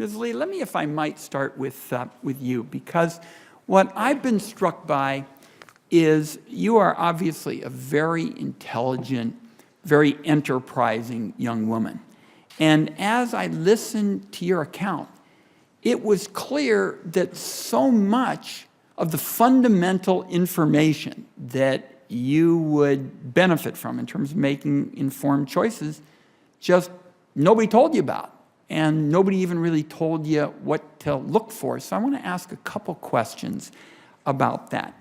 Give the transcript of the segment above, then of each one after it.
Ms. Lee, let me, if I might, start with you, because what I've been struck by is you are obviously a very intelligent, very enterprising young woman. And as I listened to your account, it was clear that so much of the fundamental information that you would benefit from in terms of making informed choices, just nobody told you about. And nobody even really told you what to look for. So I want to ask a couple questions about that.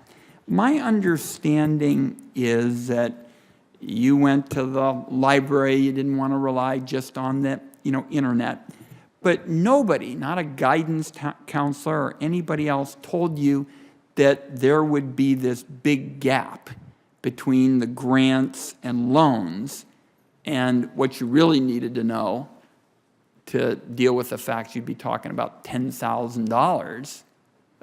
My understanding is that you went to the library, you didn't want to rely just on the internet. But nobody, not a guidance counselor or anybody else, told you that there would be this big gap between the grants and loans and what you really needed to know to deal with the fact you'd be talking about $10,000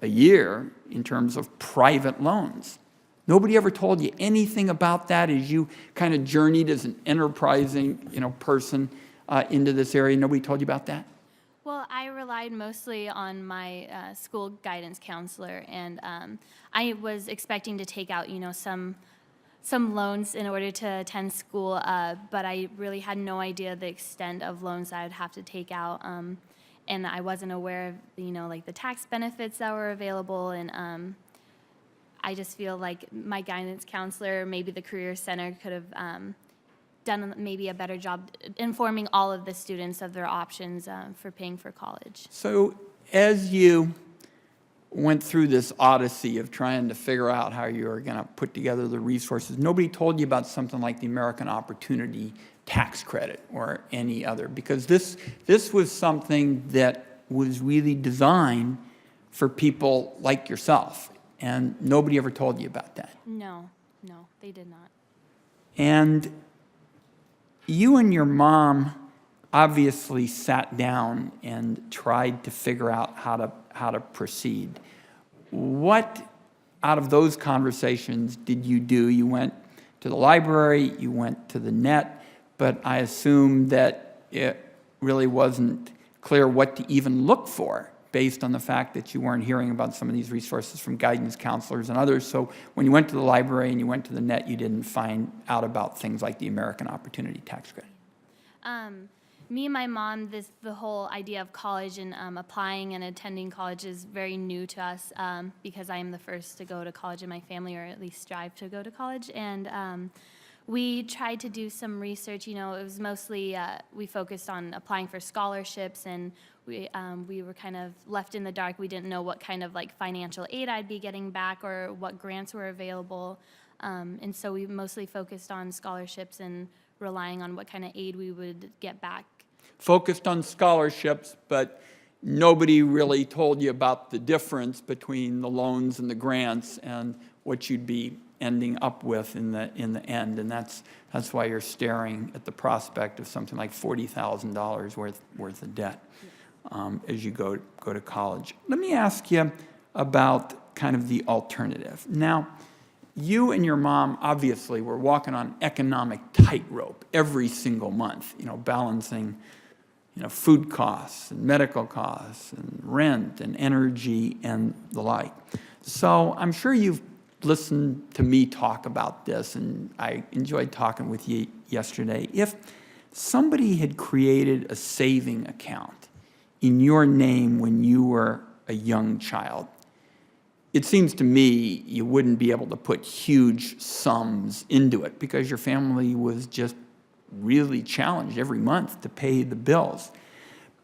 a year in terms of private loans. Nobody ever told you anything about that as you kind of journeyed as an enterprising person into this area. Nobody told you about that? Well, I relied mostly on my school guidance counselor, and I was expecting to take out, some loans in order to attend school, but I really had no idea the extent of loans that I'd have to take out, and I wasn't aware of, like the tax benefits that were available, and I just feel like my guidance counselor, maybe the Career Center, could have done maybe a better job informing all of the students of their options for paying for college. So as you went through this odyssey of trying to figure out how you were going to put together the resources, nobody told you about something like the American Opportunity Tax Credit or any other, because this was something that was really designed for people like yourself, and nobody ever told you about that. No, they did not. And you and your mom obviously sat down and tried to figure out how to proceed. What out of those conversations did you do? You went to the library, you went to the net, but I assume that it really wasn't clear what to even look for based on the fact that you weren't hearing about some of these resources from guidance counselors and others. So when you went to the library and you went to the net, you didn't find out about things like the American Opportunity Tax Credit. Me and my mom, the whole idea of college and applying and attending college is very new to us because I am the first to go to college in my family, or at least strive to go to college. And we tried to do some research. It was mostly, we focused on applying for scholarships, and we were kind of left in the dark. We didn't know what kind of financial aid I'd be getting back or what grants were available. And so we mostly focused on scholarships and relying on what kind of aid we would get back. Focused on scholarships, but nobody really told you about the difference between the loans and the grants and what you'd be ending up with in the end. And that's why you're staring at the prospect of something like $40,000 worth of debt as you go to college. Let me ask you about kind of the alternative. Now, you and your mom obviously were walking on economic tightrope every single month, balancing food costs and medical costs and rent and energy and the like. So I'm sure you've listened to me talk about this, and I enjoyed talking with you yesterday. If somebody had created a saving account in your name when you were a young child, it seems to me you wouldn't be able to put huge sums into it because your family was just really challenged every month to pay the bills.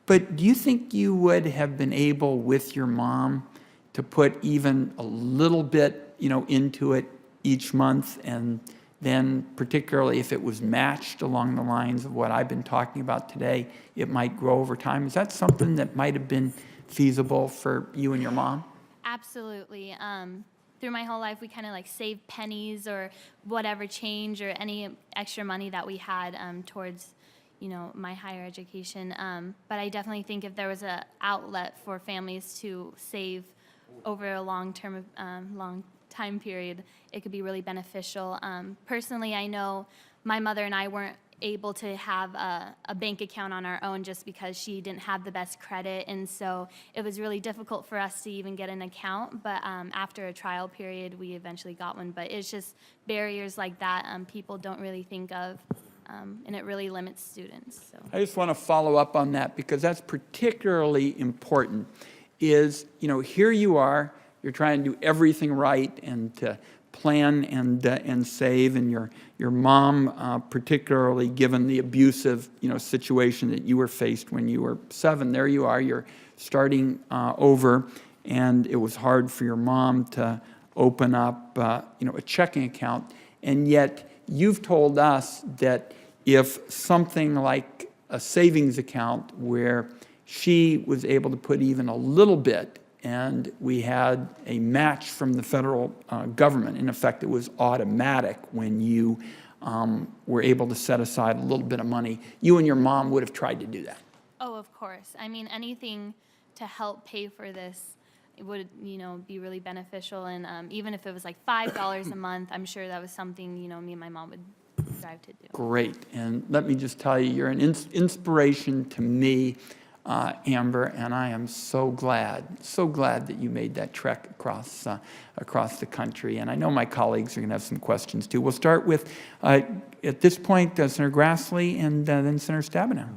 But do you think you would have been able with your mom to put even a little bit, into it each month, and then particularly if it was matched along the lines of what I've been talking about today, it might grow over time? Is that something that might have been feasible for you and your mom? Absolutely. Through my whole life, we kind of saved pennies or whatever change or any extra money that we had towards, my higher education. But I definitely think if there was an outlet for families to save over a long time period, it could be really beneficial. Personally, I know my mother and I weren't able to have a bank account on our own just because she didn't have the best credit. And so it was really difficult for us to even get an account. But after a trial period, we eventually got one. But it's just barriers like that people don't really think of, and it really limits students. So. I just want to follow up on that because that's particularly important. Is, here you are, you're trying to do everything right and to plan and save, and your mom, particularly given the abusive situation that you were faced when you were 7. There you are, you're starting over, and it was hard for your mom to open up a checking account, and yet you've told us that if something like a savings account where she was able to put even a little bit, and we had a match from the federal government. In effect, it was automatic when you were able to set aside a little bit of money. You and your mom would have tried to do that. Oh, of course. I mean, anything to help pay for this would, be really beneficial. And even if it was like $5 a month, I'm sure that was something, me and my mom would strive to do. Great. And let me just tell you, you're an inspiration to me, Amber, and I am so glad that you made that trek across the country. And I know my colleagues are going to have some questions too. We'll start with, at this point, Senator Grassley and then Senator Stabenow.